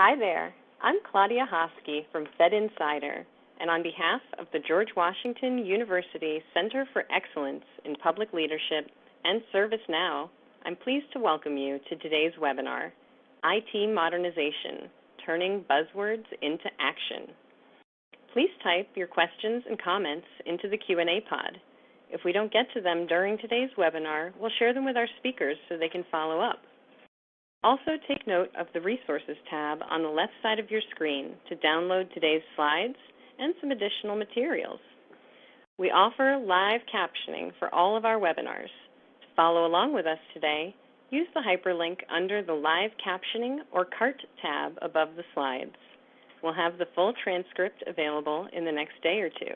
Hi there. I'm Claudia Hosky from Fed Insider, and on behalf of the George Washington University Center for Excellence in Public Leadership and ServiceNow, I'm pleased to welcome you to today's webinar, IT Modernization, Turning Buzzwords into Action. Please type your questions and comments into the Q&A pod. If we don't get to them during today's webinar, we'll share them with our speakers so they can follow up. Also, take note of the Resources tab on the left side of your screen to download today's slides and some additional materials. We offer live captioning for all of our webinars. To follow along with us today, use the hyperlink under the Live Captioning or Cart tab above the slides. We'll have the full transcript available in the next day or two.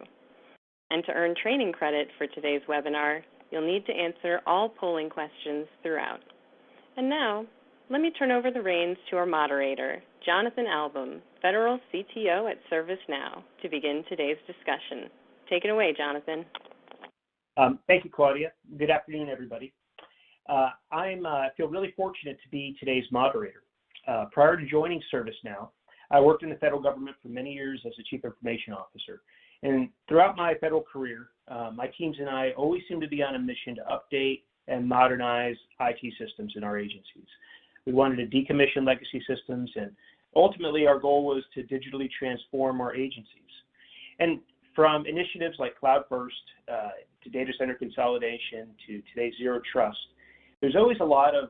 And to earn training credit for today's webinar, you'll need to answer all polling questions throughout. And now, let me turn over the reins to our moderator, Jonathan Album, Federal CTO at ServiceNow, to begin today's discussion. Take it away, Jonathan. Thank you, Claudia. Good afternoon, everybody. I feel really fortunate to be today's moderator. Prior to joining ServiceNow, I worked in the federal government for many years as a Chief Information Officer. And throughout my federal career, my teams and I always seem to be on a mission to update and modernize IT systems in our agencies. We wanted to decommission legacy systems, and ultimately our goal was to digitally transform our agencies. And from initiatives like Cloud First to data center consolidation to today's Zero Trust, there's always a lot of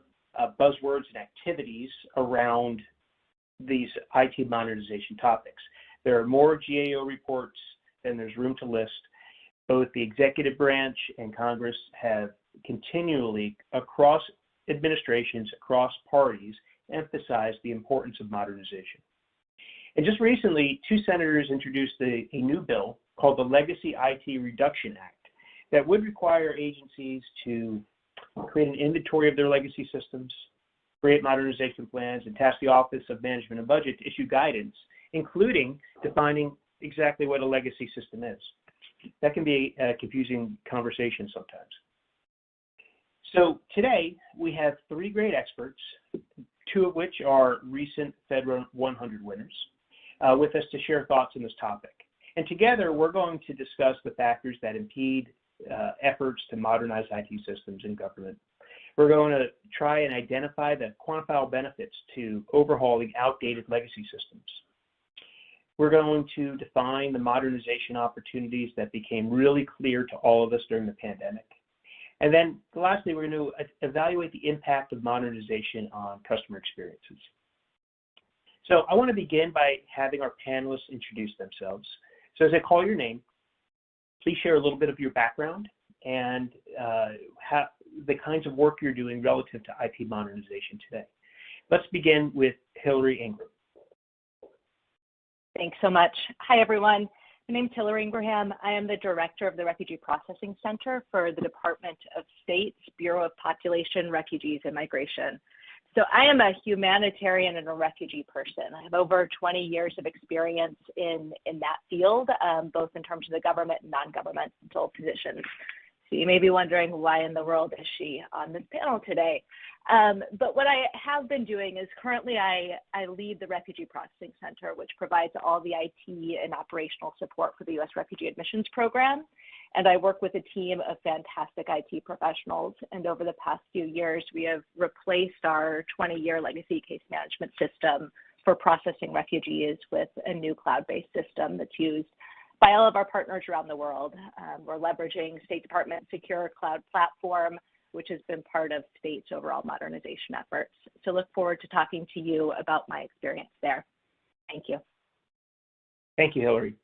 buzzwords and activities around these IT modernization topics. There are more GAO reports than there's room to list. Both the executive branch and Congress have continually, across administrations, across parties, emphasized the importance of modernization. And just recently, two senators introduced a new bill called the Legacy IT Reduction Act that would require agencies to create an inventory of their legacy systems, create modernization plans, and task the Office of Management and Budget to issue guidance, including defining exactly what a legacy system is. That can be a confusing conversation sometimes. So today, we have three great experts, two of which are recent Fed 100 winners, with us to share thoughts on this topic. And together, we're going to discuss the factors that impede efforts to modernize IT systems in government. We're going to try and identify the quantifiable benefits to overhauling outdated legacy systems. We're going to define the modernization opportunities that became really clear to all of us during the pandemic. And then lastly, we're going to evaluate the impact of modernization on customer experiences. So I want to begin by having our panelists introduce themselves. So as I call your name, please share a little bit of your background and the kinds of work you're doing relative to IP modernization today. Let's begin with Hilary Ingraham. Thanks so much. Hi, everyone. My name is Hilary Ingraham. I am the Director of the Refugee Processing Center for the Department of State's Bureau of Population, Refugees, and Migration. So I am a humanitarian and a refugee person. I have over 20 years of experience in that field, both in terms of the government and non-governmental positions. So you may be wondering, why in the world is she on this panel today? But what I have been doing is currently I lead the Refugee Processing Center, which provides all the IT and operational support for the U.S. Refugee Admissions Program. And I work with a team of fantastic IT professionals. And over the past few years, we have replaced our 20-year legacy case management system for processing refugees with a new cloud-based system that's used by all of our partners around the world. We're leveraging State Department Secure Cloud Platform, which has been part of state's overall modernization efforts. So look forward to talking to you about my experience there. Thank you. Thank you, Hilary.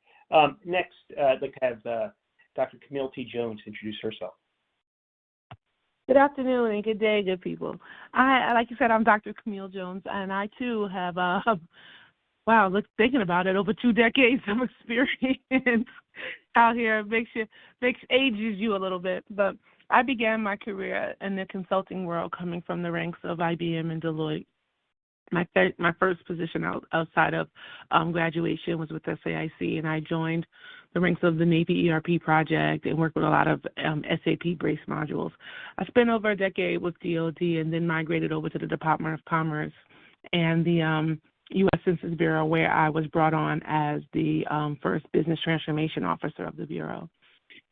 Next, I'd like to have Dr. Camille T. Jones introduce herself. Good afternoon and good day, good people. Like you said, I'm Dr. Camille Jones, and I too have, thinking about it, over 2 decades of experience out here. Ages you a little bit, but I began my career in the consulting world coming from the ranks of IBM and Deloitte. My first position outside of graduation was with SAIC, and I joined the ranks of the Navy ERP project and worked with a lot of SAP Brace modules. I spent over a decade with DoD and then migrated over to the Department of Commerce and the U.S. Census Bureau, where I was brought on as the first business transformation officer of the Bureau.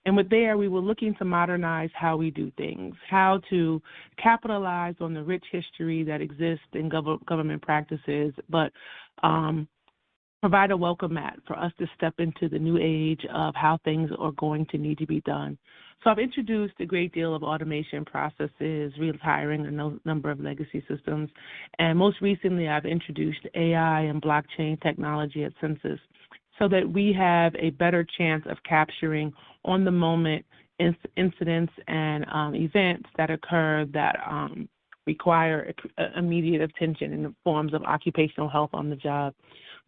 And with there, we were looking to modernize how we do things, how to capitalize on the rich history that exists in government practices, but provide a welcome mat for us to step into the new age of how things are going to need to be done. So I've introduced a great deal of automation processes, retiring a number of legacy systems, and most recently I've introduced AI and blockchain technology at Census so that we have a better chance of capturing on-the-moment incidents and events that occur that require immediate attention in the forms of occupational health on the job.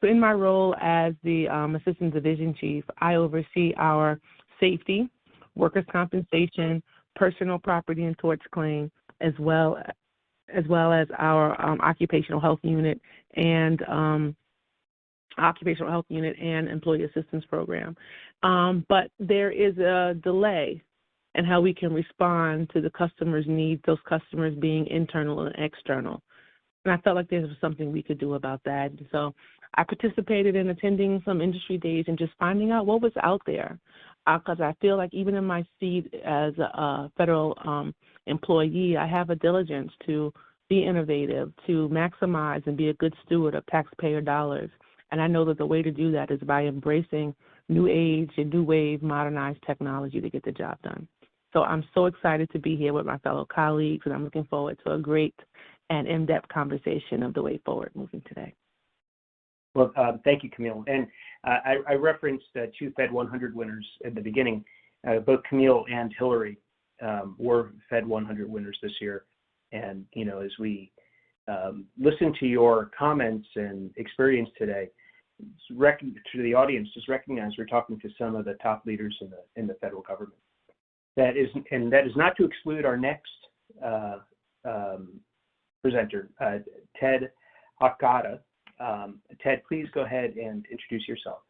So in my role as the Assistant Division Chief, I oversee our safety, workers' compensation, personal property and torts claim, as well as our occupational health unit and employee assistance program. But there is a delay in how we can respond to the customer's needs, those customers being internal and external. And I felt like there was something we could do about that. So I participated in attending some industry days and just finding out what was out there. Because I feel like even in my seat as a federal employee, I have a diligence to be innovative, to maximize and be a good steward of taxpayer dollars. And I know that the way to do that is by embracing new age and new wave modernized technology to get the job done. So I'm so excited to be here with my fellow colleagues, and I'm looking forward to a great and in-depth conversation of the way forward moving today. Well, thank you, Camille. And I referenced two Fed 100 winners at the beginning. Both Camille and Hilary were Fed 100 winners this year. And, you know, as we listen to your comments and experience today, to the audience, just recognize we're talking to some of the top leaders in the federal government. That is not to exclude our next presenter, Ted Okada. Ted, please go ahead and introduce yourself.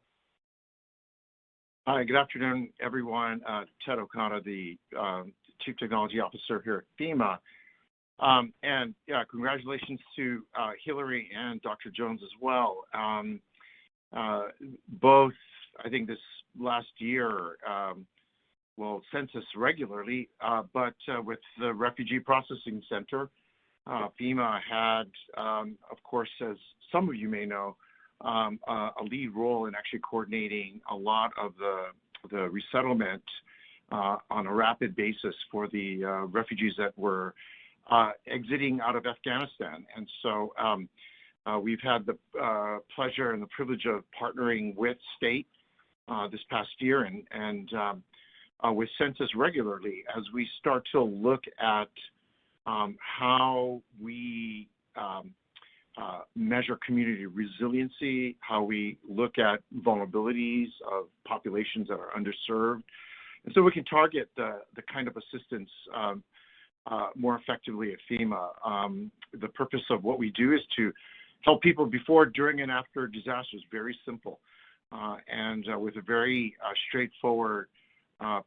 Hi, good afternoon, everyone. Ted Okada, the Chief Technology Officer here at FEMA. And yeah, congratulations to Hilary and Dr. Jones as well. Both, I think this last year, census regularly, but with the Refugee Processing Center, FEMA had, of course, as some of you may know, a lead role in actually coordinating a lot of the resettlement on a rapid basis for the refugees that were exiting out of Afghanistan. And so we've had the pleasure and the privilege of partnering with state this past year and with Census regularly as we start to look at how we measure community resiliency, how we look at vulnerabilities of populations that are underserved. And so we can target the kind of assistance more effectively at FEMA. The purpose of what we do is to help people before, during, and after disasters. Very simple. And with a very straightforward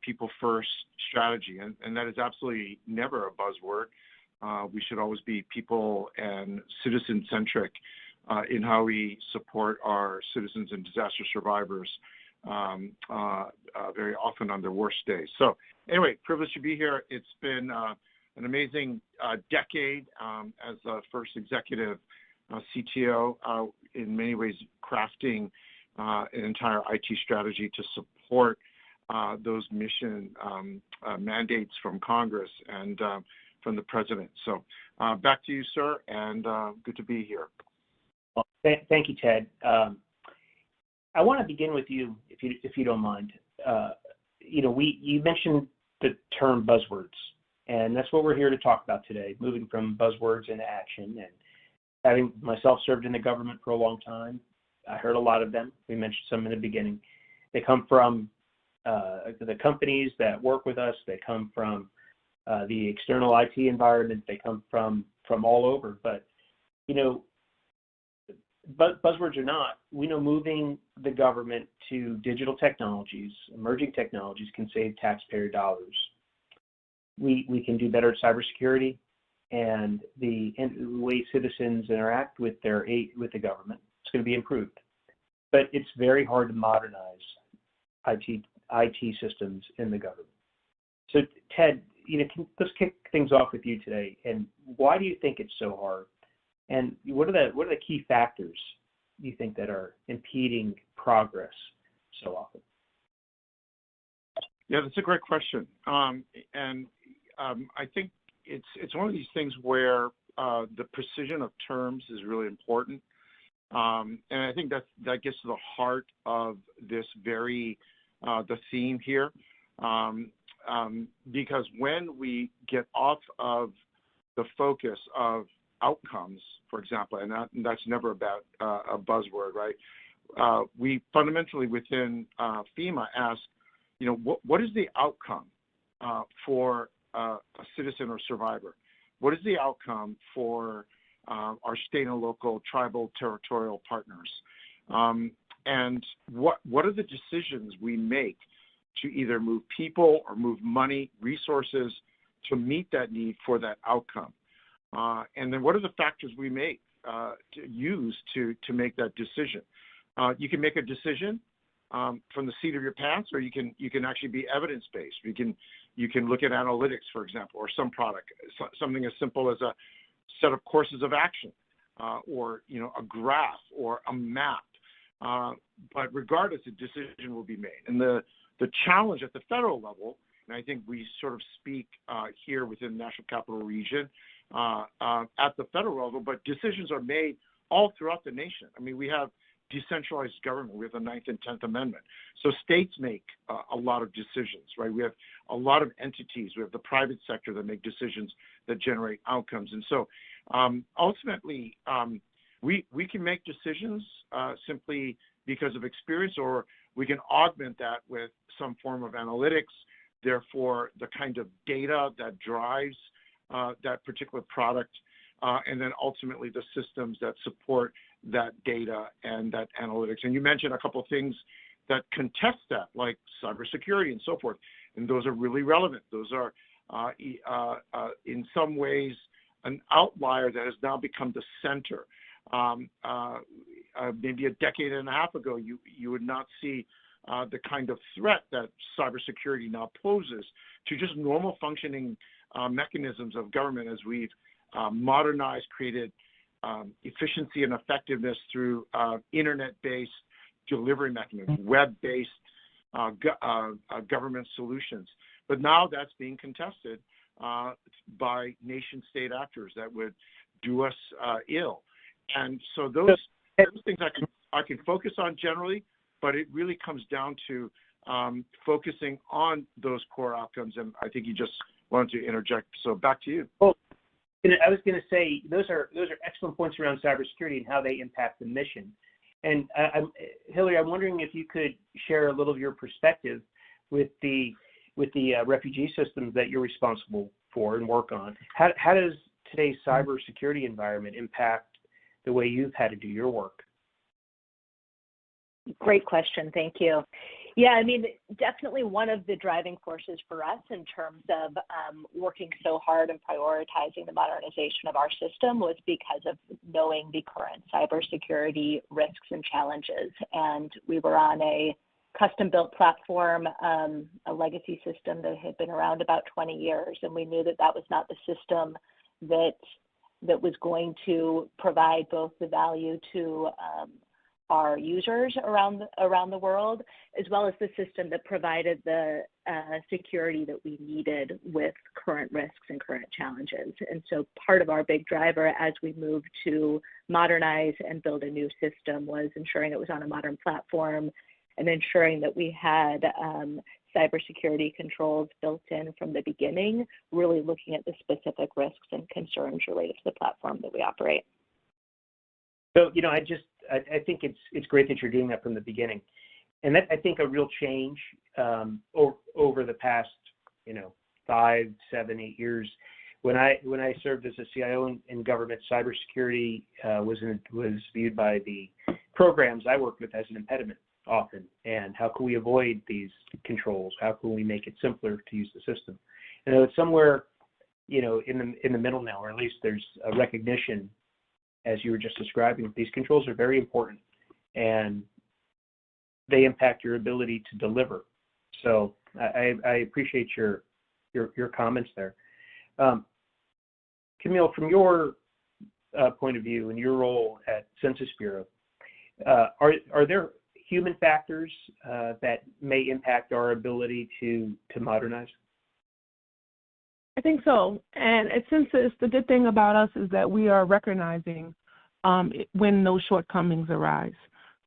people-first strategy. And that is absolutely never a buzzword. We should always be people and citizen-centric in how we support our citizens and disaster survivors very often on their worst days. So anyway, privileged to be here. It's been an amazing decade as the first executive CTO, in many ways crafting an entire IT strategy to support those mission mandates from Congress and from the president. So back to you, sir, and good to be here. Well, thank you, Ted. I want to begin with you, if you don't mind. You mentioned the term buzzwords, and that's what we're here to talk about today, moving from buzzwords into action. And having myself served in the government for a long time, I heard a lot of them. We mentioned some in the beginning. They come from the companies that work with us. They come from the external IT environment. They come from all over. But, buzzwords or not, we know moving the government to digital technologies, emerging technologies, can save taxpayer dollars. We can do better at cybersecurity and the way citizens interact with the government. going to be improved. But it's very hard to modernize IT systems in the government. So Ted, let's kick things off with you today. And why do you think it's so hard? And what are the key factors you think that are impeding progress so often? Yeah, that's a great question. I think it's one of these things where the precision of terms is really important. And I think that gets to the heart of this the theme here. Because when we get off of the focus of outcomes, for example, and that's never about a buzzword, right? We fundamentally within FEMA ask, what is the outcome for a citizen or survivor? What is the outcome for our state and local tribal territorial partners? And what are the decisions we make to either move people or move money, resources to meet that need for that outcome? And then what are the factors we make to use to make that decision? You can make a decision from the seat of your pants, or you can actually be evidence-based. You can look at analytics, for example, or some product, something as simple as a set of courses of action, or a graph or a map. But regardless, a decision will be made. And the challenge at the federal level, and I think we sort of speak here within the National Capital Region at the federal level, but decisions are made all throughout the nation. I mean, we have decentralized government. We have the 9th and 10th Amendment. So states make a lot of decisions, right? We have a lot of entities. We have the private sector that make decisions that generate outcomes. And so ultimately, we can make decisions simply because of experience, or we can augment that with some form of analytics, therefore the kind of data that drives that particular product, and then ultimately the systems that support that data and that analytics. And you mentioned a couple of things that contest that, like cybersecurity and so forth, and those are really relevant. Those are in some ways an outlier that has now become the center. Maybe a decade and a half ago, you would not see the kind of threat that cybersecurity now poses to just normal functioning mechanisms of government as we've modernized, created efficiency and effectiveness through internet-based delivery mechanisms, web-based government solutions. But now that's being contested by nation-state actors that would do us ill. And so those things I can focus on generally, but it really comes down to focusing on those core outcomes. And I think you just wanted to interject. So back to you. Well, I was going to say those are excellent points around cybersecurity and how they impact the mission. And Hilary, I'm wondering if you could share a little of your perspective with the refugee systems that you're responsible for and work on. How does today's cybersecurity environment impact the way you've had to do your work? Great question. Thank you. Yeah, I mean, definitely one of the driving forces for us in terms of working so hard and prioritizing the modernization of our system was because of knowing the current cybersecurity risks and challenges. And we were on a custom-built platform, a legacy system that had been around about 20 years, and we knew that that was not the system that was going to provide both the value to our users around the world, as well as the system that provided the security that we needed with current risks and current challenges. And so part of our big driver as we moved to modernize and build a new system was ensuring it was on a modern platform and ensuring that we had cybersecurity controls built in from the beginning, really looking at the specific risks and concerns related to the platform that we operate. So, I think it's great that you're doing that from the beginning. And that, I think, a real change over the past, 5, 7, 8 years. When I served as a CIO in government, cybersecurity was viewed by the programs I worked with as an impediment often. And how can we avoid these controls? How can we make it simpler to use the system? And it's somewhere, in the middle now, or at least there's a recognition as you were just describing. These controls are very important, and they impact your ability to deliver. So I appreciate your comments there. Camille, from your point of view and your role at Census Bureau, are there human factors that may impact our ability to modernize? I think so. And at Census, the good thing about us is that we are recognizing when those shortcomings arise.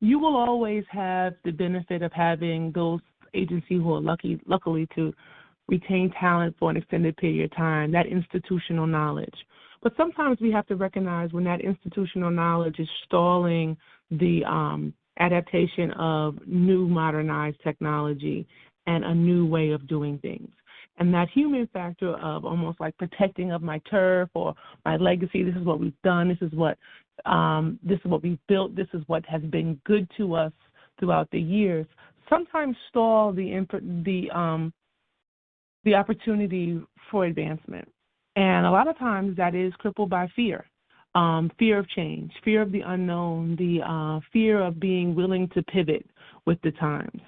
You will always have the benefit of having those agencies who are luckily to retain talent for an extended period of time, that institutional knowledge. But sometimes we have to recognize when that institutional knowledge is stalling the adaptation of new modernized technology and a new way of doing things. And that human factor of almost like protecting of my turf or my legacy, this is what we've done, this is what we've built, this is what has been good to us throughout the years, sometimes stall the opportunity for advancement. And a lot of times that is crippled by fear. Fear of change, fear of the unknown, the fear of being willing to pivot with the times.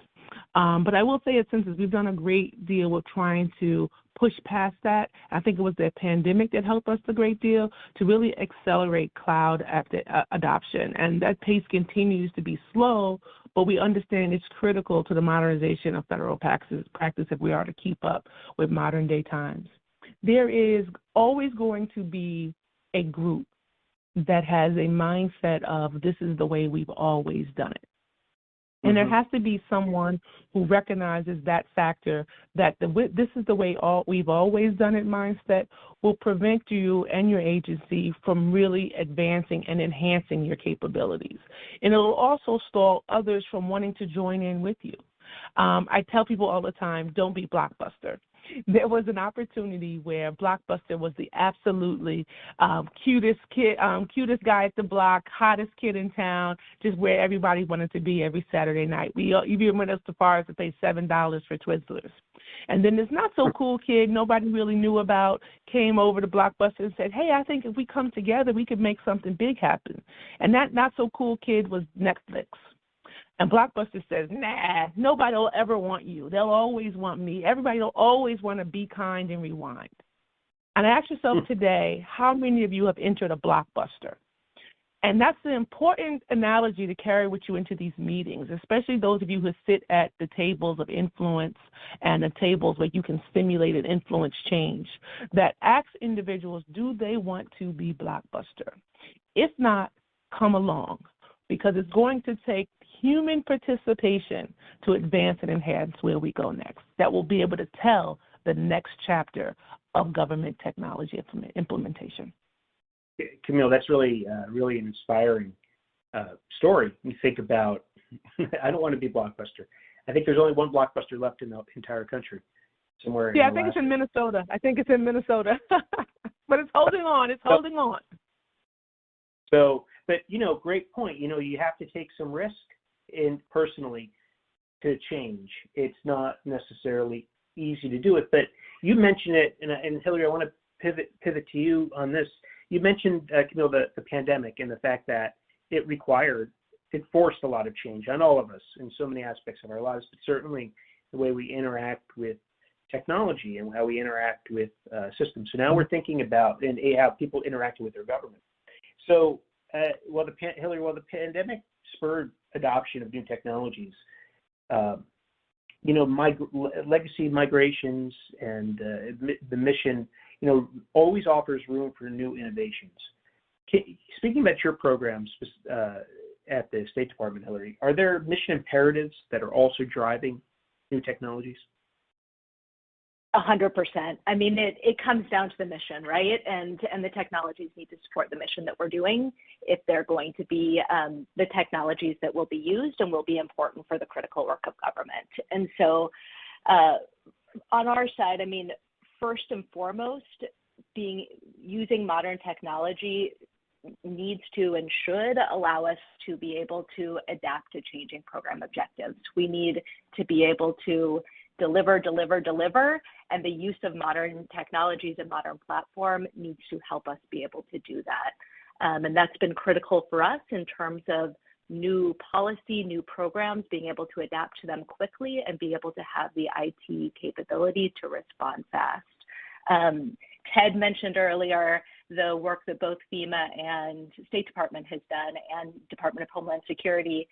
But I will say at Census, we've done a great deal with trying to push past that. I think it was the pandemic that helped us a great deal to really accelerate cloud adoption. And that pace continues to be slow, but we understand it's critical to the modernization of federal practice if we are to keep up with modern day times. There is always going to be a group that has a mindset of this is the way we've always done it. And there has to be someone who recognizes that factor, that this is the way we've always done it mindset will prevent you and your agency from really advancing and enhancing your capabilities. And it will also stall others from wanting to join in with you. I tell people all the time, don't be Blockbuster. There was an opportunity where Blockbuster was the absolutely cutest guy at the block, hottest kid in town, just where everybody wanted to be every Saturday night. We even went as far as to pay $7 for Twizzlers. And then this not so cool kid nobody really knew about came over to Blockbuster and said, hey, I think if we come together, we could make something big happen. And that not so cool kid was Netflix. And Blockbuster says, nah, nobody will ever want you. They'll always want me. Everybody will always want to be kind and rewind. And ask yourself today, how many of you have entered a Blockbuster? And that's an important analogy to carry with you into these meetings, especially those of you who sit at the tables of influence and the tables where you can stimulate and influence change, that ask individuals, do they want to be Blockbuster? If not, come along, because it's going to take human participation to advance and enhance where we go next. That will be able to tell the next chapter of government technology implementation. Camille, that's really an inspiring story. You think about, I don't want to be Blockbuster. I think there's only one Blockbuster left in the entire country, somewhere. Yeah, I think it's in Minnesota. But it's holding on. It's holding on. So, but great point. You have to take some risk personally to change. It's not necessarily easy to do it, but you mentioned it, and Hilary, I want to pivot to you on this. You mentioned, Camille, the pandemic and the fact that it forced a lot of change on all of us in so many aspects of our lives, but certainly the way we interact with technology and how we interact with systems. So now we're thinking about how people interact with their government. So, Hilary, while the pandemic spurred adoption of new technologies, legacy migrations and the mission, always offers room for new innovations. Speaking about your programs at the State Department, Hilary, are there mission imperatives that are also driving new technologies? 100%. I mean, it comes down to the mission, right? And the technologies need to support the mission that we're doing if they're going to be the technologies that will be used and will be important for the critical work of government. And so on our side, I mean, first and foremost, using modern technology needs to and should allow us to be able to adapt to changing program objectives. We need to be able to deliver, and the use of modern technologies and modern platform needs to help us be able to do that. And that's been critical for us in terms of new policy, new programs, being able to adapt to them quickly and be able to have the IT capability to respond fast. Ted mentioned earlier the work that both FEMA and State Department has done, and Department of Homeland Security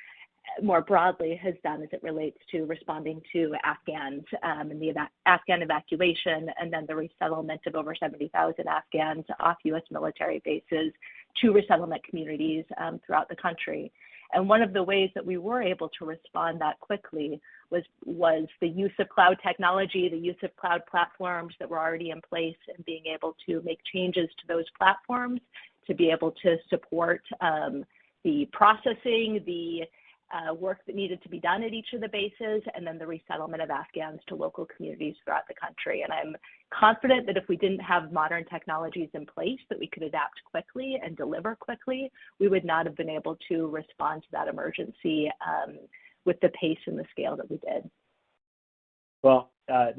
more broadly has done as it relates to responding to Afghans and the Afghan evacuation, and then the resettlement of over 70,000 Afghans off U.S. military bases to resettlement communities throughout the country. And one of the ways that we were able to respond that quickly was the use of cloud technology, the use of cloud platforms that were already in place, and being able to make changes to those platforms to be able to support the processing, the work that needed to be done at each of the bases, and then the resettlement of Afghans to local communities throughout the country. And I'm confident that if we didn't have modern technologies in place that we could adapt quickly and deliver quickly, we would not have been able to respond to that emergency with the pace and the scale that we did. Well, a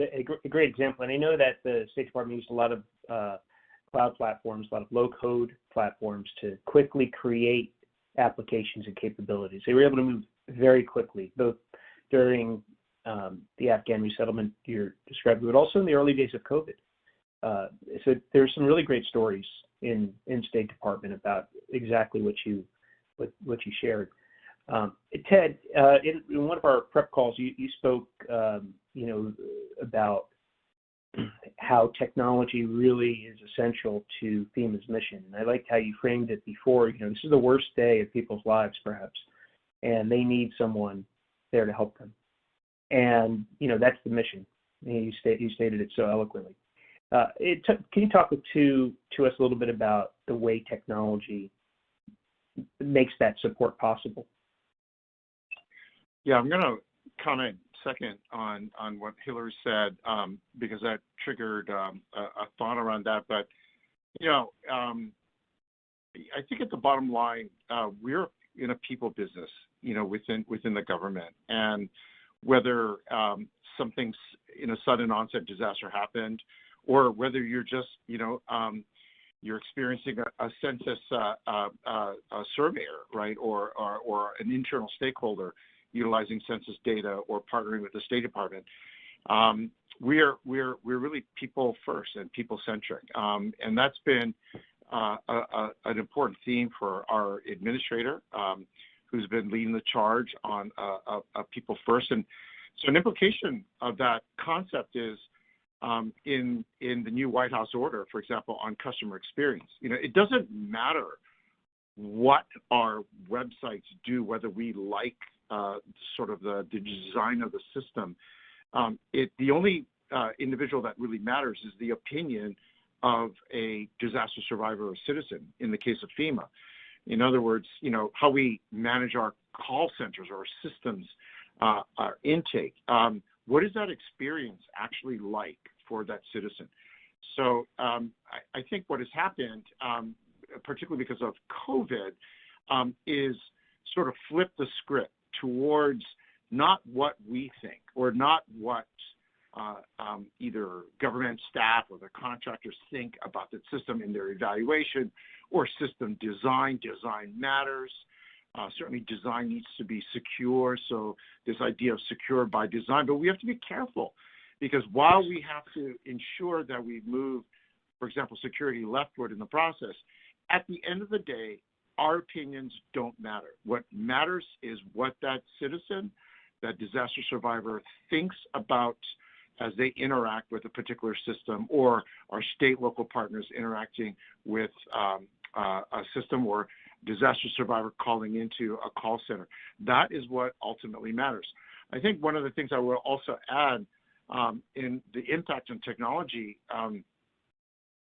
great example, and I know that the State Department used a lot of cloud platforms, a lot of low-code platforms to quickly create applications and capabilities. They were able to move very quickly, both during the Afghan resettlement you're describing, but also in the early days of COVID. So there's some really great stories in State Department about exactly what you shared. Ted, in one of our prep calls, you spoke, about how technology really is essential to FEMA's mission. And I liked how you framed it before. This is the worst day of people's lives, perhaps, and they need someone there to help them. And that's the mission. You stated it so eloquently. Can you talk to us a little bit about the way technology makes that support possible? Yeah, I'm going to comment second on what Hilary said, because that triggered a thought around that. But I think at the bottom line, we're in a people business, within the government, and whether something's in a sudden onset disaster happened, or whether you're just you're experiencing a census surveyor, right, or an internal stakeholder utilizing census data or partnering with the State Department. We're really people first and people centric, and that's been an important theme for our administrator, who's been leading the charge on a people first. And so an implication of that concept is in the new White House order, for example, on customer experience. It doesn't matter what our websites do, whether we like sort of the design of the system. The only individual that really matters is the opinion of a disaster survivor or citizen in the case of FEMA. In other words, how we manage our call centers or our systems, our intake. What is that experience actually like for that citizen? So I think what has happened, particularly because of COVID, is sort of flip the script towards not what we think or not what either government staff or the contractors think about the system in their evaluation or system design. Design matters. Certainly design needs to be secure, so this idea of secure by design, but we have to be careful, because while we have to ensure that we move, for example, security leftward in the process, at the end of the day, our opinions don't matter. What matters is what that citizen, that disaster survivor, thinks about as they interact with a particular system, or our state local partners interacting with a system, or disaster survivor calling into a call center. That is what ultimately matters. I think one of the things I will also add in the impact on technology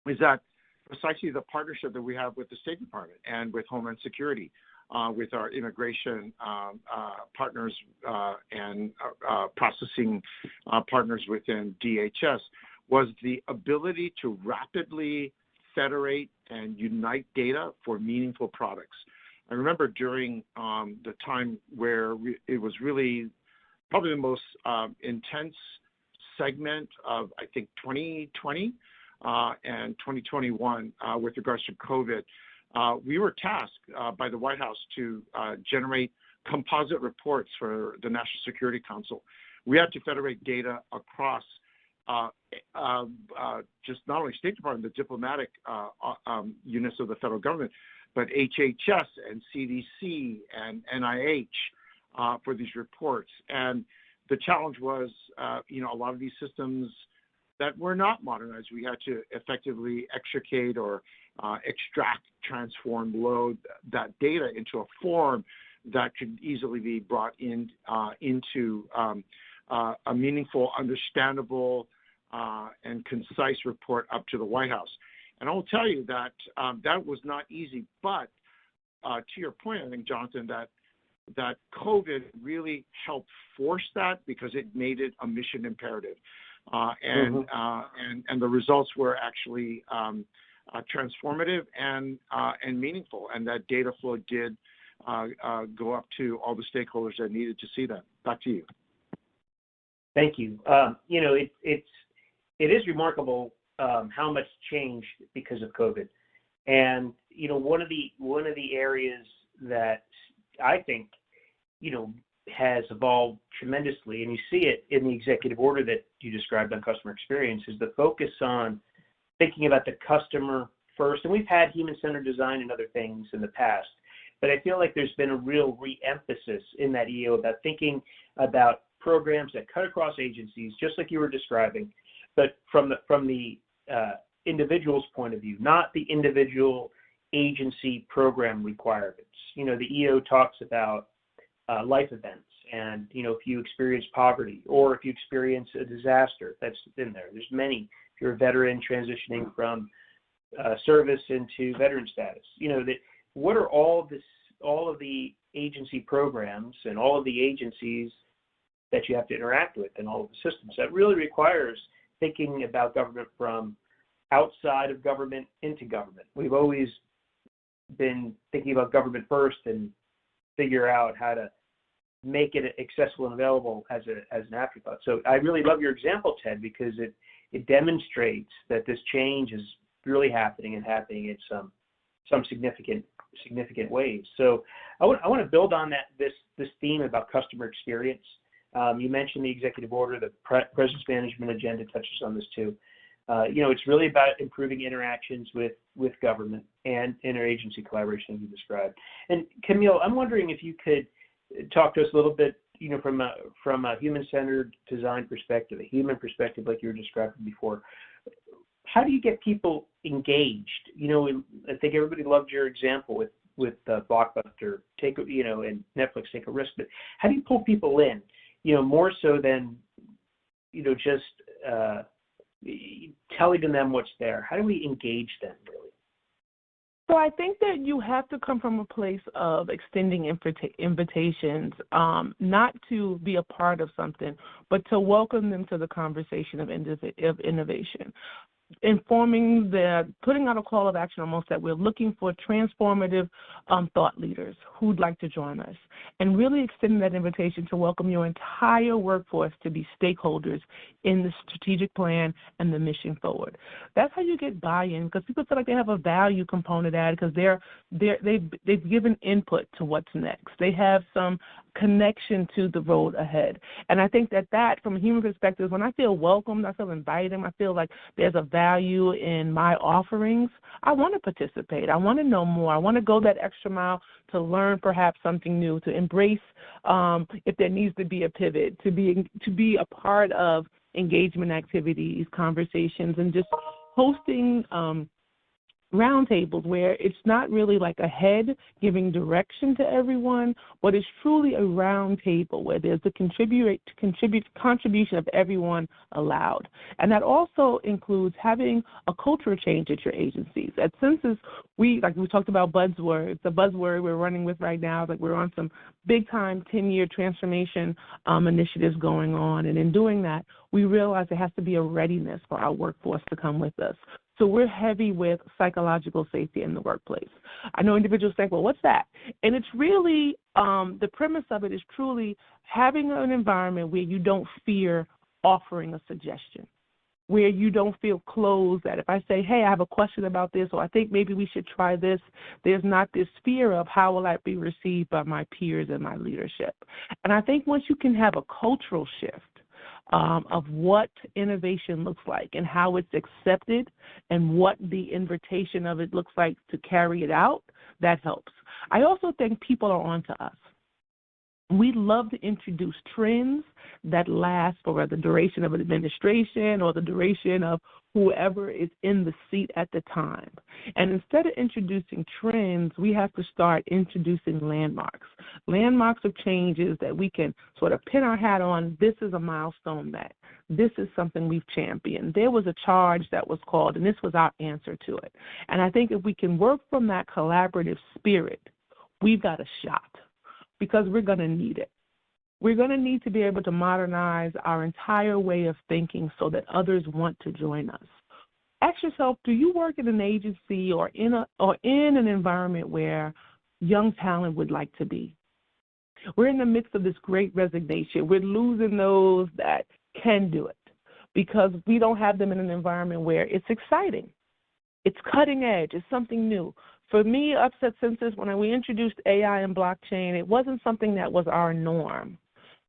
is that precisely the partnership that we have with the State Department and with Homeland Security, with our immigration partners and processing partners within DHS, was the ability to rapidly federate and unite data for meaningful products. I remember during the time where it was really probably the most intense segment of, I think, 2020 and 2021 with regards to COVID. we were tasked by the White House to generate composite reports for the National Security Council. We had to federate data across just not only State Department, the diplomatic units of the federal government, but HHS and CDC and NIH for these reports. And the challenge was, a lot of these systems that were not modernized, we had to effectively extricate or extract, transform, load that data into a form that could easily be brought into a meaningful, understandable, and concise report up to the White House. And I will tell you that that was not easy, but to your point, I think, Jonathan, that COVID really helped force that because it made it a mission imperative. And the results were actually transformative and meaningful, and that data flow did go up to all the stakeholders that needed to see that. Back to you. Thank you. It is remarkable how much changed because of COVID, and one of the areas that I think has evolved tremendously, and you see it in the executive order that you described on customer experience, is the focus on thinking about the customer first. And we've had human-centered design and other things in the past, but I feel like there's been a real re-emphasis in that EO about thinking about programs that cut across agencies, just like you were describing, but from the individual's point of view, not the individual agency program requirements. The EO talks about life events, and if you experience poverty or if you experience a disaster, that's in there. There's many. If you're a veteran transitioning from service into veteran status, what are all of the agency programs and all of the agencies that you have to interact with and all of the systems. That really requires thinking about government from outside of government into government. We've always been thinking about government first and figure out how to make it accessible and available as an afterthought. So I really love your example, Ted, because it demonstrates that this change is really happening and happening in some significant ways. So I want to build on this theme about customer experience. You mentioned the executive order, the presence management agenda touches on this too. It's really about improving interactions with government and interagency collaboration, as you described. And Camille, I'm wondering if you could talk to us a little bit, from a human-centered design perspective, a human perspective, like you were describing before. How do you get people engaged? I think everybody loved your example with Blockbuster, and Netflix, Take a Risk. But how do you pull people in? More so than just telling them what's there. How do we engage them, really? So I think that you have to come from a place of extending invitations, not to be a part of something, but to welcome them to the conversation of innovation. Putting out a call of action almost that we're looking for transformative thought leaders who'd like to join us, and really extending that invitation to welcome your entire workforce to be stakeholders in the strategic plan and the mission forward. That's how you get buy-in, because people feel like they have a value component added because they've given input to what's next. They have some connection to the road ahead. And I think that from a human perspective, when I feel welcomed, I feel invited, I feel like there's a value in my offerings, I want to participate. I want to know more. I want to go that extra mile to learn perhaps something new, to embrace if there needs to be a pivot, to be a part of engagement activities, conversations, and just hosting roundtables where it's not really like a head giving direction to everyone, but it's truly a round table where there's the contribution of everyone allowed. And that also includes having a culture change at your agencies. At Census, we talked about buzzwords. The buzzword we're running with right now, we're on some big-time 10-year transformation initiatives going on. And in doing that, we realize there has to be a readiness for our workforce to come with us. So we're heavy with psychological safety in the workplace. I know individuals think, well, what's that? And it's really, the premise of it is truly having an environment where you don't fear offering a suggestion. where you don't feel closed, that if I say, hey, I have a question about this, or I think maybe we should try this, there's not this fear of how will I be received by my peers and my leadership. And I think once you can have a cultural shift of what innovation looks like and how it's accepted and what the invitation of it looks like to carry it out, that helps. I also think people are on to us. We love to introduce trends that last for the duration of an administration or the duration of whoever is in the seat at the time. And instead of introducing trends, we have to start introducing landmarks. Landmarks of changes that we can sort of pin our hat on. This is a milestone met. This is something we've championed. There was a charge that was called, and this was our answer to it. And I think if we can work from that collaborative spirit, we've got a shot, because we're going to need it. We're going to need to be able to modernize our entire way of thinking so that others want to join us. Ask yourself, do you work in an agency or in an environment where young talent would like to be? We're in the midst of this great resignation. We're losing those that can do it because we don't have them in an environment where it's exciting. It's cutting edge. It's something new. For me, Upset Census, when we introduced AI and blockchain, it wasn't something that was our norm.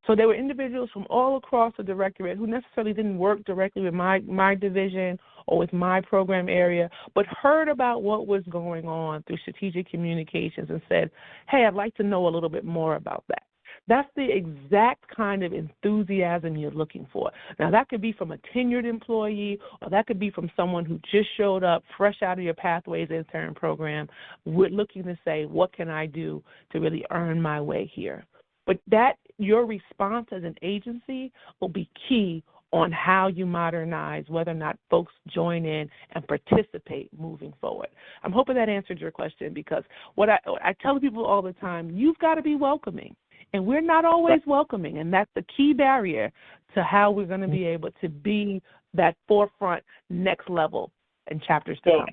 So there were individuals from all across the directorate who necessarily didn't work directly with my division or with my program area, but heard about what was going on through strategic communications and said, hey, I'd like to know a little bit more about that. That's the exact kind of enthusiasm you're looking for. Now, that could be from a tenured employee, or that could be from someone who just showed up fresh out of your Pathways intern program. We're looking to say, what can I do to really earn my way here? But that, your response as an agency will be key on how you modernize, whether or not folks join in and participate moving forward. I'm hoping that answered your question, because what I tell people all the time, you've got to be welcoming. And we're not always welcoming, and that's the key barrier to how we're going to be able to be that forefront next level in chapters to come.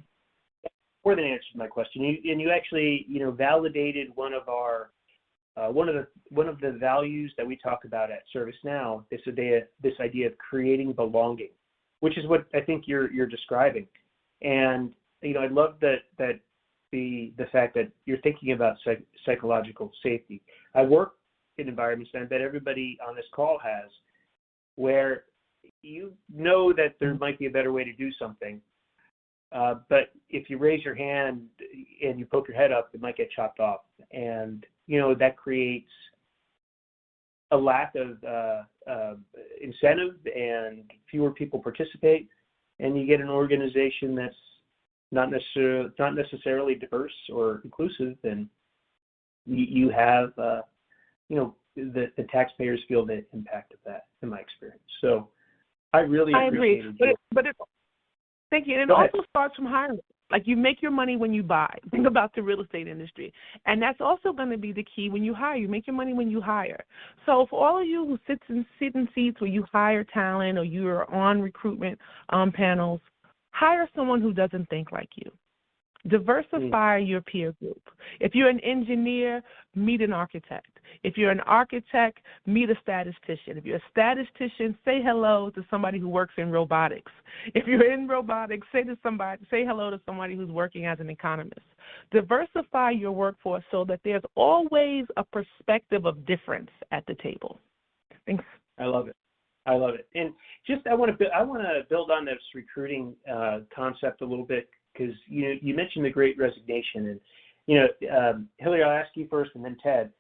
More than answered my question. You actually, validated one of the values that we talk about at ServiceNow, this idea of creating belonging, which is what I think you're describing. And I love that the fact that you're thinking about psychological safety. I work in environments, and I bet everybody on this call has, where that there might be a better way to do something, but if you raise your hand and you poke your head up, it might get chopped off, and that creates a lack of incentive, and fewer people participate, and you get an organization that's not necessarily diverse or inclusive, and you have the taxpayers feel the impact of that, in my experience. So I really appreciate it. Thank you. And it also starts from hiring. Like, you make your money when you buy. Think about the real estate industry. And that's also going to be the key when you hire. You make your money when you hire. So for all of you who sit in seats where you hire talent or you're on recruitment panels, hire someone who doesn't think like you. Diversify your peer group. If you're an engineer, meet an architect. If you're an architect, meet a statistician. If you're a statistician, say hello to somebody who works in robotics. If you're in robotics, say hello to somebody who's working as an economist. Diversify your workforce so that there's always a perspective of difference at the table. Thanks. I love it. And just I want to build on this recruiting concept a little bit, because you mentioned the Great Resignation, and Hilary, I'll ask you first, and then Ted.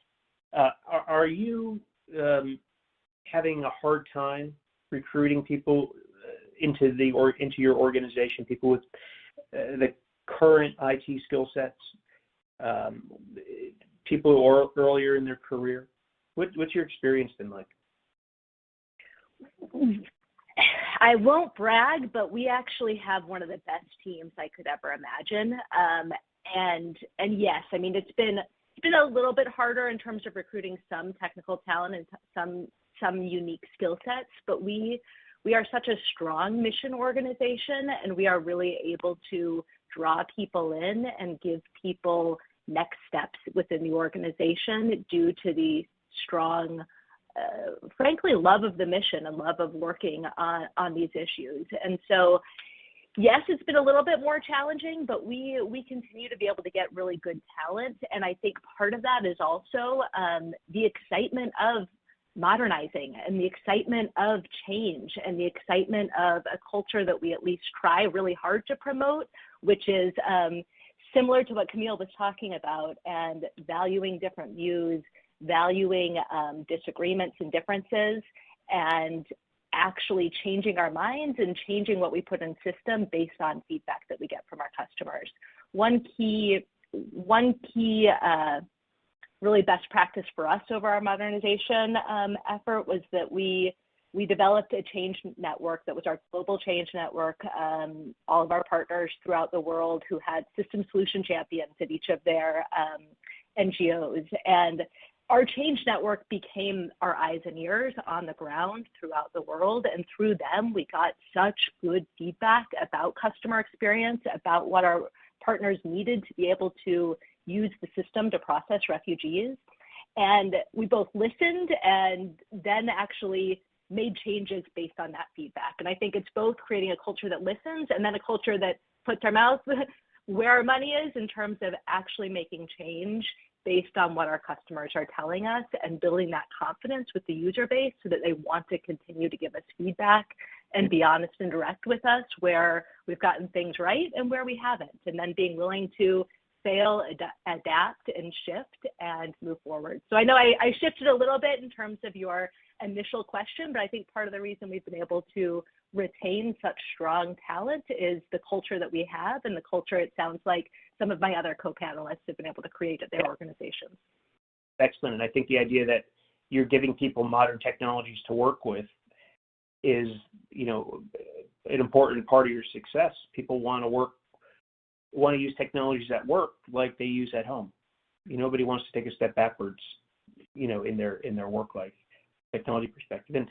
Are you having a hard time recruiting people into your organization, people with the current IT skill sets, people who are earlier in their career? What's your experience been like? I won't brag, but we actually have one of the best teams I could ever imagine. And yes, I mean, it's been a little bit harder in terms of recruiting some technical talent and some unique skill sets, but we are such a strong mission organization, and we are really able to draw people in and give people next steps within the organization due to the strong frankly, love of the mission and love of working on these issues. And so, yes, it's been a little bit more challenging, but we continue to be able to get really good talent. And I think part of that is also the excitement of modernizing and the excitement of change and the excitement of a culture that we at least try really hard to promote, which is similar to what Camille was talking about, and valuing different views, valuing disagreements and differences, and actually changing our minds and changing what we put in system based on feedback that we get from our customers. One key really best practice for us over our modernization effort was that we developed a change network that was our global change network, all of our partners throughout the world who had system solution champions at each of their NGOs. And our change network became our eyes and ears on the ground throughout the world. And through them, we got such good feedback about customer experience, about what our partners needed to be able to use the system to process refugees. And we both listened and then actually made changes based on that feedback. And I think it's both creating a culture that listens and then a culture that puts our mouth where our money is in terms of actually making change based on what our customers are telling us and building that confidence with the user base so that they want to continue to give us feedback and be honest and direct with us where we've gotten things right and where we haven't, and then being willing to fail, adapt, and shift and move forward. So I know I shifted a little bit in terms of your initial question, but I think part of the reason we've been able to retain such strong talent is the culture that we have and the culture, it sounds like, some of my other co-panelists have been able to create at their organizations. Excellent. And I think the idea that you're giving people modern technologies to work with is, an important part of your success. People want to use technologies that work like they use at home. Nobody wants to take a step backwards, in their work life, technology perspective. And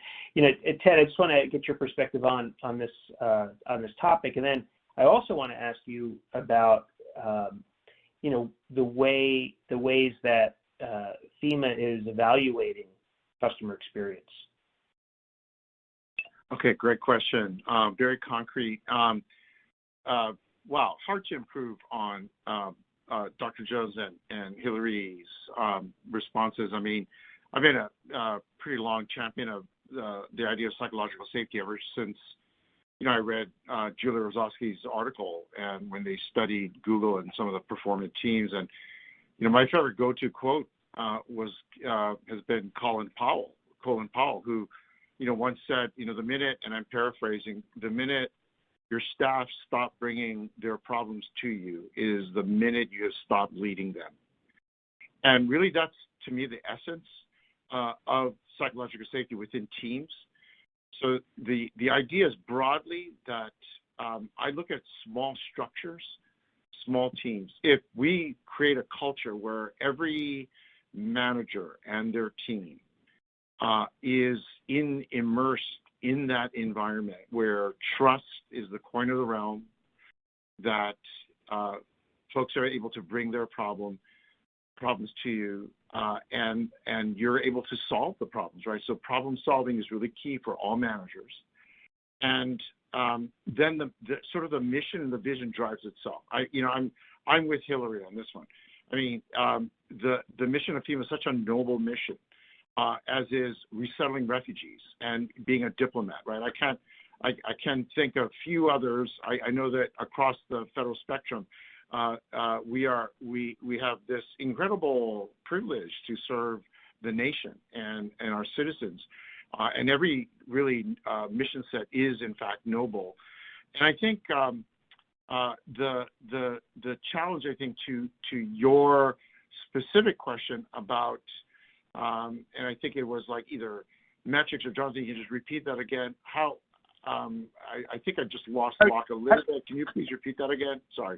Ted, I just want to get your perspective on this topic, and then I also want to ask you about the ways that FEMA is evaluating customer experience. Okay, great question. Very concrete. Wow, hard to improve on Dr. Jones and Hilary's responses. I mean, I've been a pretty long champion of the idea of psychological safety ever since, I read Julia Rosowski's article and when they studied Google and some of the performant teams. And, my favorite go-to quote has been Colin Powell, who, once said, the minute, and I'm paraphrasing, the minute your staff stop bringing their problems to you is the minute you have stopped leading them. And really that's, to me, the essence of psychological safety within teams. So the idea is broadly that I look at small structures, small teams. If we create a culture where every manager and their team is immersed in that environment where trust is the coin of the realm, that folks are able to bring their problems to you, and you're able to solve the problems, right? So problem solving is really key for all managers. And then the sort of the mission and the vision drives itself. I'm with Hilary on this one. I mean, the mission of FEMA is such a noble mission, as is resettling refugees and being a diplomat, right? I can think of few others. I know that across the federal spectrum, we have this incredible privilege to serve the nation and our citizens, and every really mission set is in fact noble. And I think the challenge, I think, to your specific question about, and I think it was like either metrics or Jonathan, you can just repeat that again. How I think I just lost Locke a little bit. Can you please repeat that again? Sorry.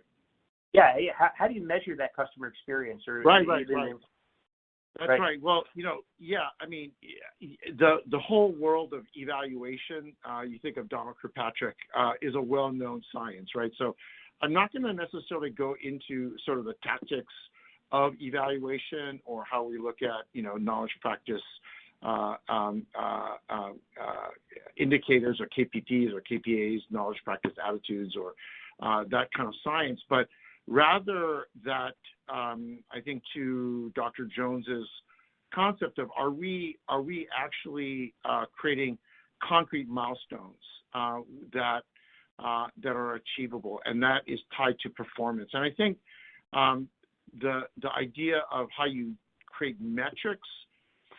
Yeah. How do you measure that customer experience? Or right. That's right. Well, I mean, the whole world of evaluation, you think of Donald Kirkpatrick, is a well-known science, right? So I'm not going to necessarily go into sort of the tactics of evaluation or how we look at, knowledge practice indicators or KPPs or KPAs, knowledge, practice, attitudes, or that kind of science, but rather that I think to Dr. Jones's concept of are we actually creating concrete milestones that are achievable, and that is tied to performance. And I think the idea of how you create metrics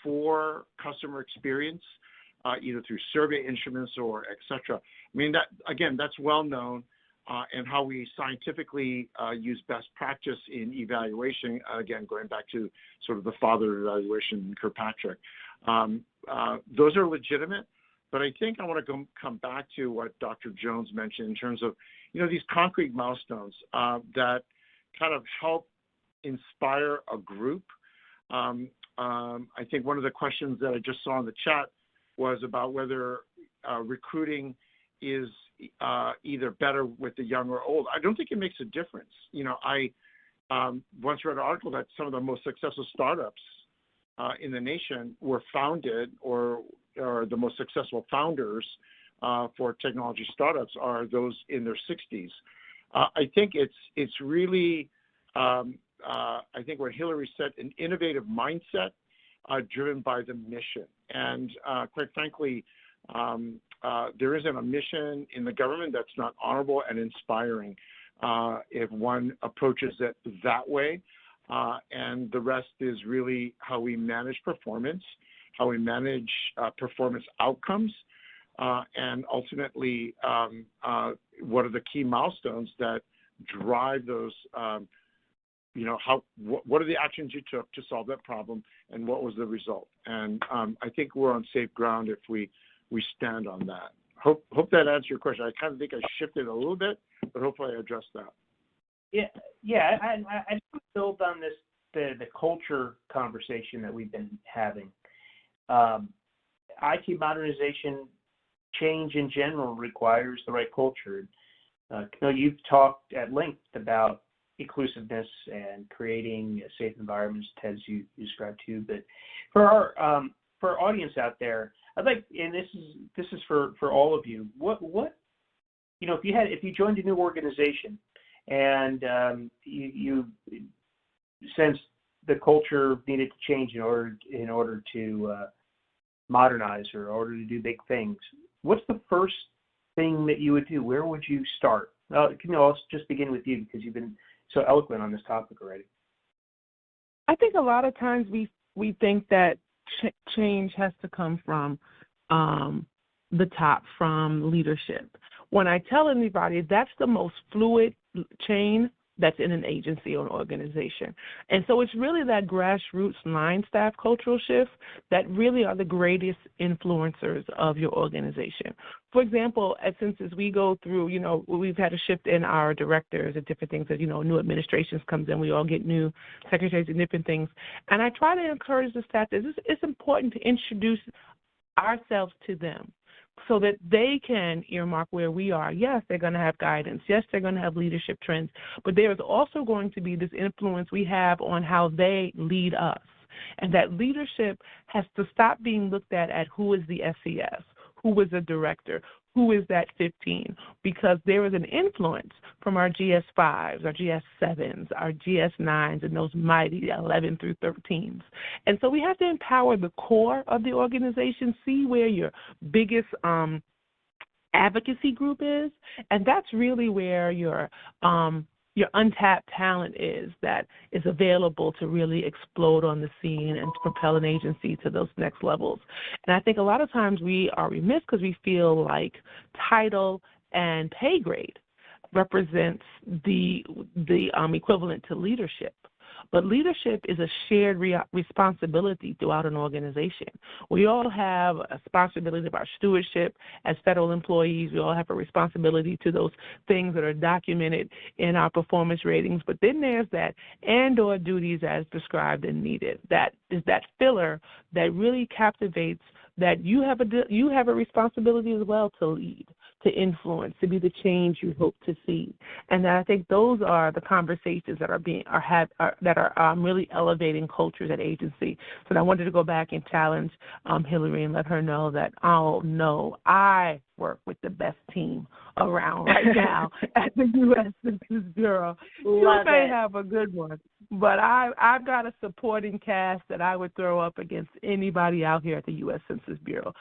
for customer experience, either through survey instruments or et cetera. I mean, that again, that's well known, and how we scientifically use best practice in evaluation. Again, going back to sort of the father of evaluation, Kirkpatrick. Those are legitimate, but I think I want to come back to what Dr. Jones mentioned in terms of, these concrete milestones that kind of help inspire a group. I think one of the questions that I just saw in the chat was about whether recruiting is either better with the young or old. I don't think it makes a difference. I once read an article that some of the most successful startups in the nation were founded, or the most successful founders for technology startups are those in their 60s. I think it's really, I think what Hilary said, an innovative mindset driven by the mission. And quite frankly, there isn't a mission in the government that's not honorable and inspiring if one approaches it that way. And the rest is really how we manage performance, how we manage performance outcomes, and ultimately what are the key milestones that drive those, what are the actions you took to solve that problem, and what was the result? And I think we're on safe ground if we stand on that. Hope that answers your question. I kind of think I shifted a little bit, but hopefully I addressed that. Yeah. I just want to build on this, the culture conversation that we've been having. IT modernization change in general requires the right culture. You've talked at length about inclusiveness and creating safe environments, as you described too. But for our audience out there, I'd like, and this is for all of you, what if you joined a new organization and you sensed the culture needed to change in order to modernize or in order to do big things, what's the first thing that you would do? Where would you start? I'll just begin with you because you've been so eloquent on this topic already. I think a lot of times we think that change has to come from the top, from leadership. When I tell anybody, that's the most fluid chain that's in an agency or an organization. And so it's really that grassroots line staff cultural shift that really are the greatest influencers of your organization. For example, since as we go through, we've had a shift in our directors and different things as, new administrations comes in, we all get new secretaries and different things. And I try to encourage the staff that it's important to introduce ourselves to them, so that they can earmark where we are. Yes, they're going to have guidance. Yes, they're going to have leadership trends. But there is also going to be this influence we have on how they lead us. And that leadership has to stop being looked at who is the SES, who is the director, who is that 15, because there is an influence from our GS5s, our GS7s, our GS9s, and those mighty 11 through 13s. And so we have to empower the core of the organization, see where your biggest advocacy group is, and that's really where your untapped talent is that is available to really explode on the scene and to propel an agency to those next levels. And I think a lot of times we are remiss because we feel like title and pay grade represents the equivalent to leadership. But leadership is a shared responsibility throughout an organization. We all have a responsibility of our stewardship as federal employees. We all have a responsibility to those things that are documented in our performance ratings. But then there's that and/or duties as prescribed and needed. That is that filler that really captivates that you have a responsibility as well to lead, to influence, to be the change you hope to see. And I think those are the conversations that are really elevating cultures at agency. So I wanted to go back and challenge Hilary and let her know that, oh, no, I work with the best team around right now at the U.S. Census Bureau. You may have a good one, but I've got a supporting cast that I would throw up against anybody out here at the U.S. Census Bureau.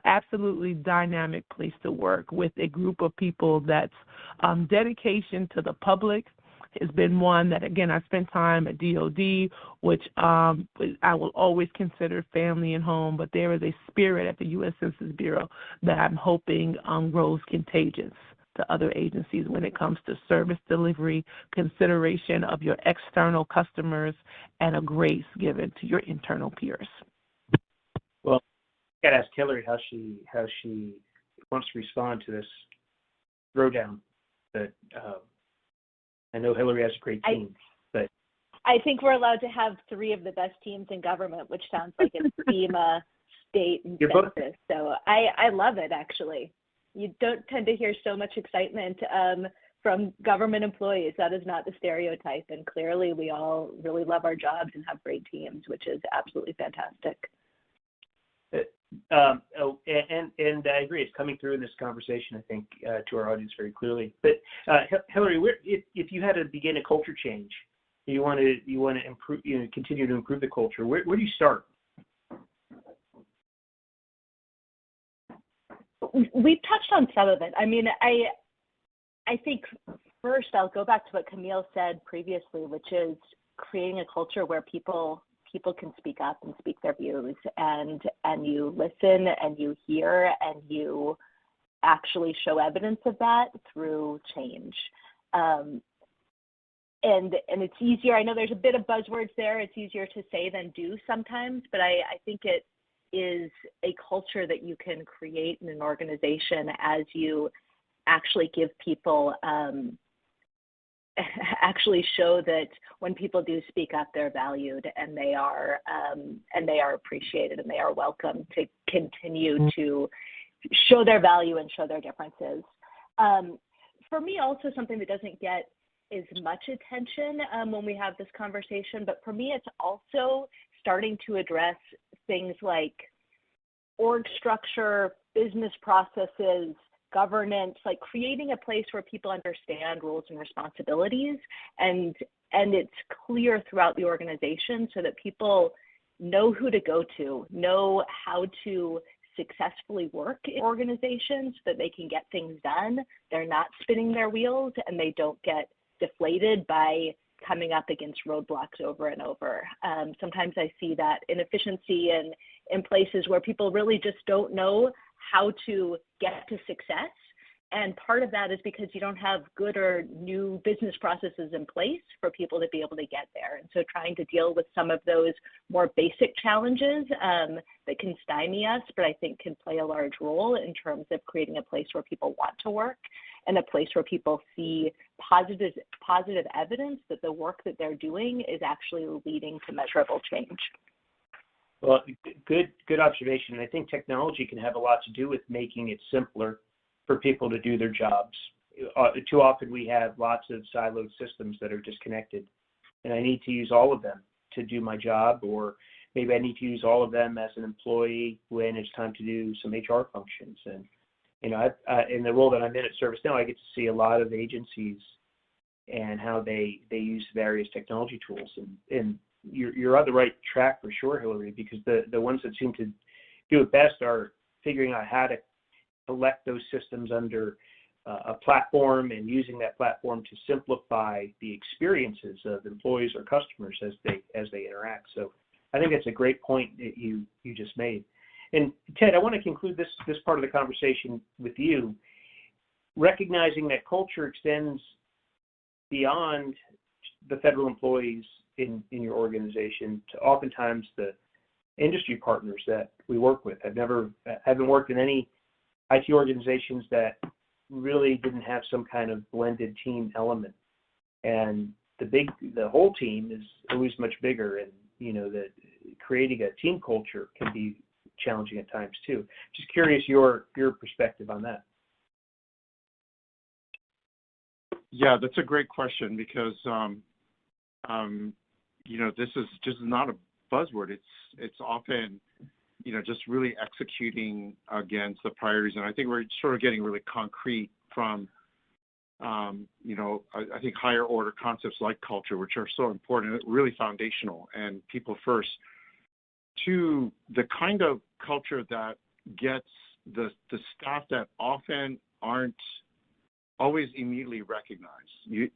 Absolutely dynamic place to work with a group of people that's dedication to the public has been one that, again, I spent time at DOD, which I will always consider family and home, but there is a spirit at the U.S. Census Bureau that I'm hoping grows contagious to other agencies when it comes to service delivery, consideration of your external customers, and a grace given to your internal peers. Well, I got to ask Hilary how she wants to respond to this throwdown. That I know Hilary has a great team, but I think we're allowed to have 3 of the best teams in government, which sounds like it's FEMA, state, and census. So I love it, actually. You don't tend to hear so much excitement from government employees. That is not the stereotype, and clearly we all really love our jobs and have great teams, which is absolutely fantastic. And I agree. It's coming through in this conversation, I think, to our audience very clearly. But Hilary, if you had to begin a culture change, you want to improve, continue to improve the culture. Where do you start? We've touched on some of it. I mean, I think first I'll go back to what Camille said previously, which is creating a culture where people can speak up and speak their views, and you listen and you hear and you actually show evidence of that through change. And it's easier. I know there's a bit of buzzwords there. It's easier to say than do sometimes, but I think it is a culture that you can create in an organization as you actually give people actually show that when people do speak up, they're valued and they are appreciated and they are welcome to continue to show their value and show their differences. For me, also something that doesn't get as much attention when we have this conversation, but for me, it's also starting to address things like org structure, business processes, governance, like creating a place where people understand roles and responsibilities, and it's clear throughout the organization so that people know who to go to, know how to successfully work in organizations so that they can get things done. They're not spinning their wheels and they don't get deflated by coming up against roadblocks over and over. Sometimes I see that inefficiency in places where people really just don't know how to get to success. And part of that is because you don't have good or new business processes in place for people to be able to get there. And so trying to deal with some of those more basic challenges that can stymie us, but I think can play a large role in terms of creating a place where people want to work and a place where people see positive evidence that the work that they're doing is actually leading to measurable change. Well, good observation. I think technology can have a lot to do with making it simpler for people to do their jobs. Too often we have lots of siloed systems that are disconnected, and I need to use all of them to do my job, or maybe I need to use all of them as an employee when it's time to do some HR functions. And in the role that I'm in at ServiceNow, I get to see a lot of agencies and how they use various technology tools. And you're on the right track for sure, Hilary, because the ones that seem to do it best are figuring out how to collect those systems under a platform and using that platform to simplify the experiences of employees or customers as they interact. So I think that's a great point that you just made. And Ted, I want to conclude this part of the conversation with you, recognizing that culture extends beyond the federal employees in your organization to oftentimes the industry partners that we work with. I haven't worked in any IT organizations that really didn't have some kind of blended team element, and the whole team is always much bigger, and that creating a team culture can be challenging at times too. Just curious your perspective on that. Yeah, that's a great question because this is just not a buzzword. It's often just really executing against the priorities, and I think we're sort of getting really concrete from I think higher order concepts like culture, which are so important, really foundational and people first, to the kind of culture that gets the staff that often aren't always immediately recognized. You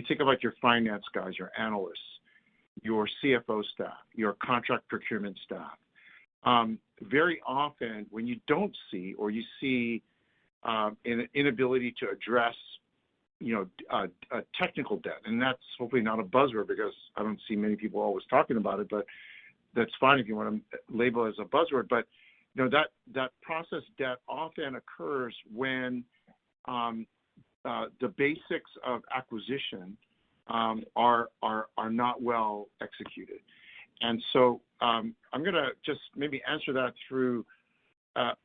think about your finance guys, your analysts, your CFO staff, your contract procurement staff. Very often when you don't see or you see an inability to address a technical debt, and that's hopefully not a buzzword because I don't see many people always talking about it, but that's fine if you want to label it as a buzzword. But that process debt often occurs when the basics of acquisition are not well executed. And so I'm going to just maybe answer that through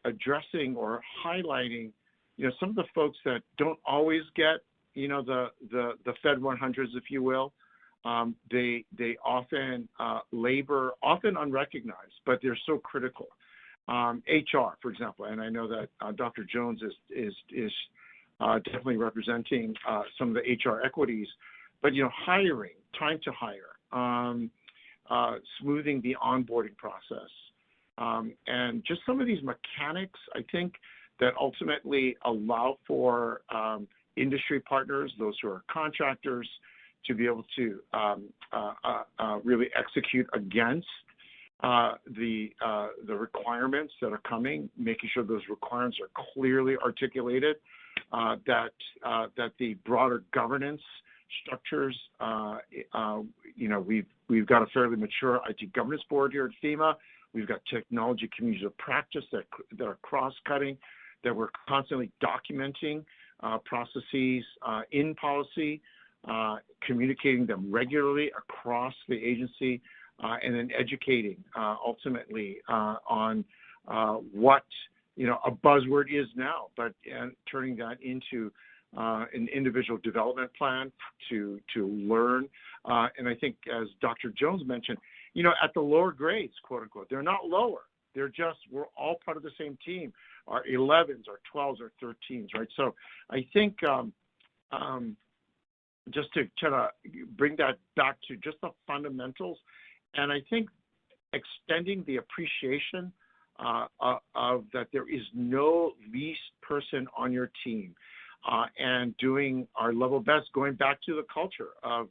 addressing or highlighting some of the folks that don't always get the Fed 100s, if you will. They often labor, often unrecognized, but they're so critical. HR, for example, and I know that Dr. Jones is definitely representing some of the HR equities, but hiring, time to hire, smoothing the onboarding process, and just some of these mechanics, I think, that ultimately allow for industry partners, those who are contractors, to be able to really execute against the requirements that are coming, making sure those requirements are clearly articulated, that the broader governance structures, we've got a fairly mature IT governance board here at FEMA. We've got technology communities of practice that are cross-cutting, that we're constantly documenting processes in policy, communicating them regularly across the agency, and then educating ultimately on what a buzzword is now, but turning that into an individual development plan to learn. And I think, as Dr. Jones mentioned, at the lower grades, quote unquote, they're not lower. They're just, we're all part of the same team. Our 11s, our 12s, our 13s, right? So I think just to try to bring that back to just the fundamentals, and I think extending the appreciation of that there is no least person on your team, and doing our level best, going back to the culture of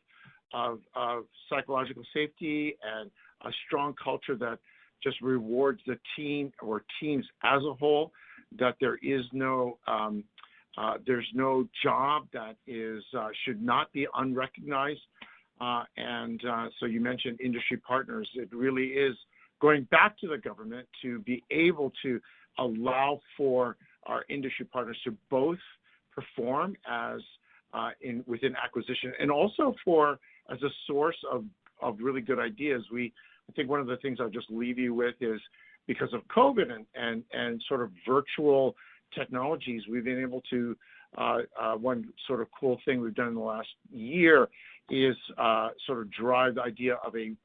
psychological safety and a strong culture that just rewards the team or teams as a whole, that there is no there's no job that is should not be unrecognized. And so you mentioned industry partners. It really is going back to the government to be able to allow for our industry partners to both perform as within acquisition, and also as a source of really good ideas. I think one of the things I'll just leave you with is, because of COVID and sort of virtual technologies, we've been able to, one sort of cool thing we've done in the last year is sort of drive the idea of a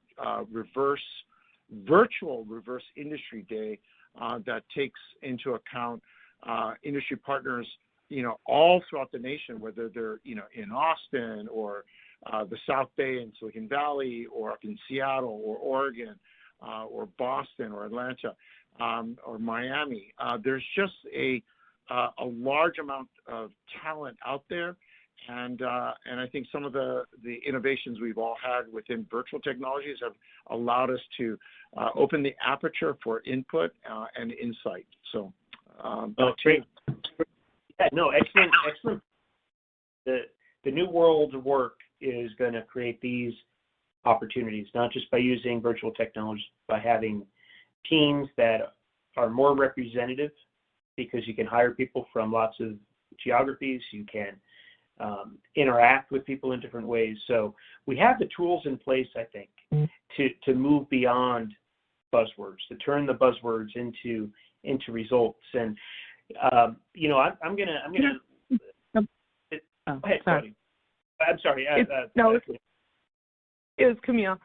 virtual reverse industry day that takes into account industry partners, all throughout the nation, whether they're, in Austin or the South Bay and Silicon Valley, or up in Seattle or Oregon, or Boston or Atlanta, or Miami. There's just a large amount of talent out there, and I think some of the innovations we've all had within virtual technologies have allowed us to open the aperture for input and insight. So, great. Yeah, no, excellent. The new world of work is going to create these opportunities, not just by using virtual technology, by having teams that are more representative, because you can hire people from lots of geographies. You can interact with people in different ways. So we have the tools in place, I think, to move beyond buzzwords, to turn the buzzwords into results. And I'm gonna. Sorry. I'm sorry. No, it was Camille.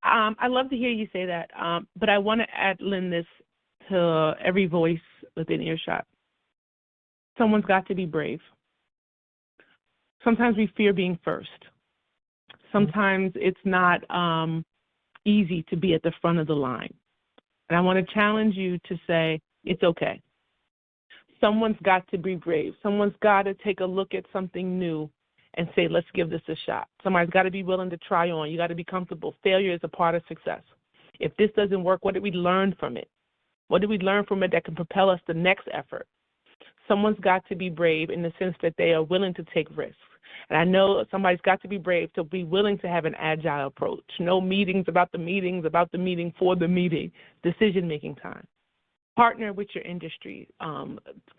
I love to hear you say that, but I want to lend this to every voice within earshot. Someone's got to be brave. Sometimes we fear being first. Sometimes it's not easy to be at the front of the line. And I want to challenge you to say, it's okay. Someone's got to be brave. Someone's got to take a look at something new and say, let's give this a shot. Somebody's got to be willing to try on. You got to be comfortable. Failure is a part of success. If this doesn't work, what did we learn from it? What did we learn from it that can propel us the next effort? Someone's got to be brave in the sense that they are willing to take risks. And I know somebody's got to be brave to be willing to have an agile approach. No meetings about the meeting for the meeting, decision-making time. Partner with your industry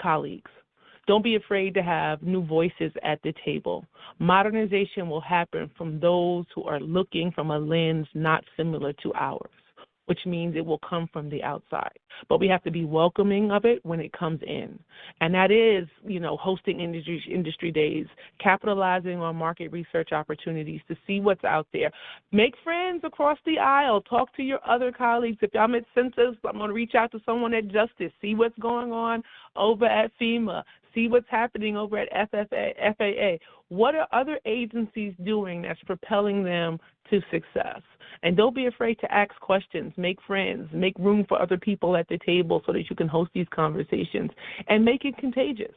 colleagues. Don't be afraid to have new voices at the table. Modernization will happen from those who are looking from a lens not similar to ours, which means it will come from the outside. But we have to be welcoming of it when it comes in. And that is, hosting industry days, capitalizing on market research opportunities to see what's out there. Make friends across the aisle. Talk to your other colleagues. If I'm at Census, I'm going to reach out to someone at Justice, see what's going on over at FEMA, see what's happening over at FAA. What are other agencies doing that's propelling them to success? And don't be afraid to ask questions, make friends, make room for other people at the table so that you can host these conversations, and make it contagious.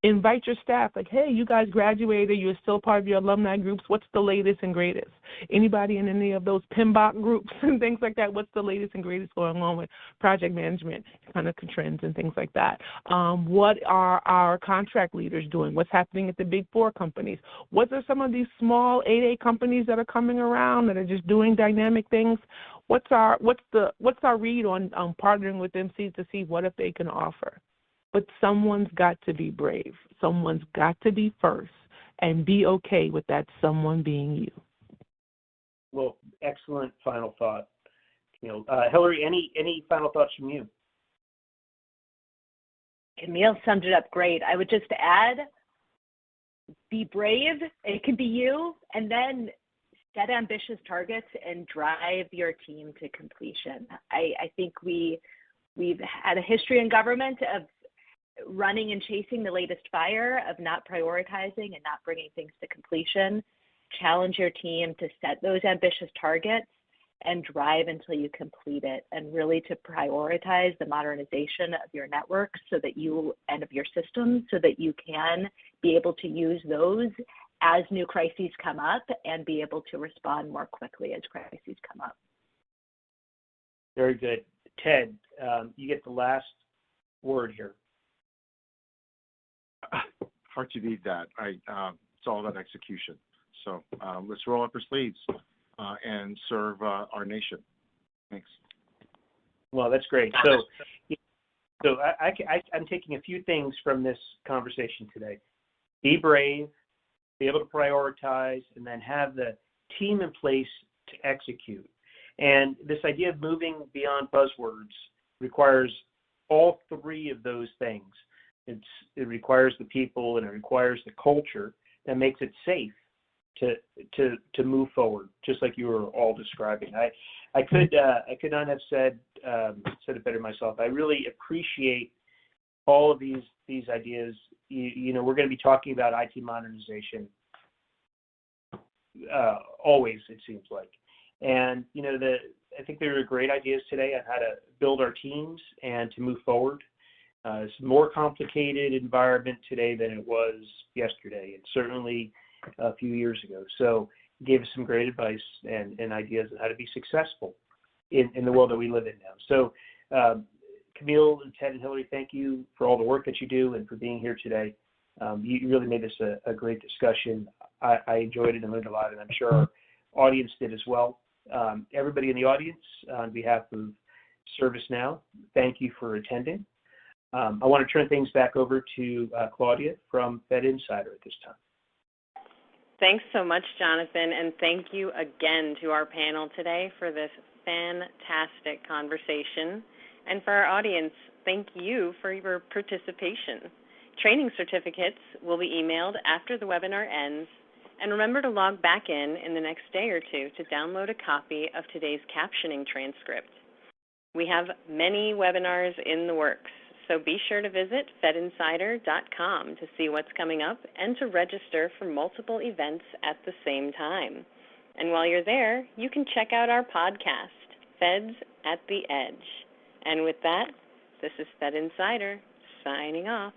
Invite your staff, like, hey, you guys graduated, you're still part of your alumni groups, what's the latest and greatest? Anybody in any of those PMBOK groups and things like that, what's the latest and greatest going on with project management kind of trends and things like that? What are our contract leaders doing? What's happening at the big four companies? What are some of these small 8A companies that are coming around that are just doing dynamic things? What's our read on partnering with MCs to see what if they can offer? But someone's got to be brave. Someone's got to be first and be okay with that someone being you. Well, excellent final thought. Hilary, any final thoughts from you? Camille summed it up great. I would just add, be brave. It can be you, and then set ambitious targets and drive your team to completion. I think we've had a history in government of running and chasing the latest fire, of not prioritizing and not bringing things to completion. Challenge your team to set those ambitious targets and drive until you complete it, and really to prioritize the modernization of your network so that and of your systems so that you can be able to use those as new crises come up and be able to respond more quickly as crises come up. Very good. Ted, you get the last word here. Hard to beat that. It's all about execution. So let's roll up our sleeves and serve our nation. Thanks. Well, that's great. So I'm taking a few things from this conversation today. Be brave, be able to prioritize, and then have the team in place to execute. And this idea of moving beyond buzzwords requires all three of those things. It requires the people, and it requires the culture that makes it safe to move forward, just like you were all describing. I could not have said it better myself. I really appreciate all of these ideas. We're going to be talking about IT modernization always, it seems like. And I think there are great ideas today on how to build our teams and to move forward. It's a more complicated environment today than it was yesterday, and certainly a few years ago. So it gave us some great advice and ideas on how to be successful in the world that we live in now. So Camille and Ted and Hilary, thank you for all the work that you do and for being here today. You really made this a great discussion. I enjoyed it and learned a lot, and I'm sure our audience did as well. Everybody in the audience, on behalf of ServiceNow, thank you for attending. I want to turn things back over to Claudia from Fed Insider at this time. Thanks so much, Jonathan, and thank you again to our panel today for this fantastic conversation. And for our audience, thank you for your participation. Training certificates will be emailed after the webinar ends, And remember to log back in the next day or two to download a copy of today's captioning transcript. We have many webinars in the works, so be sure to visit fedinsider.com to see what's coming up and to register for multiple events at the same time. And while you're there, you can check out our podcast, Feds at the Edge. And with that, this is Fed Insider signing off.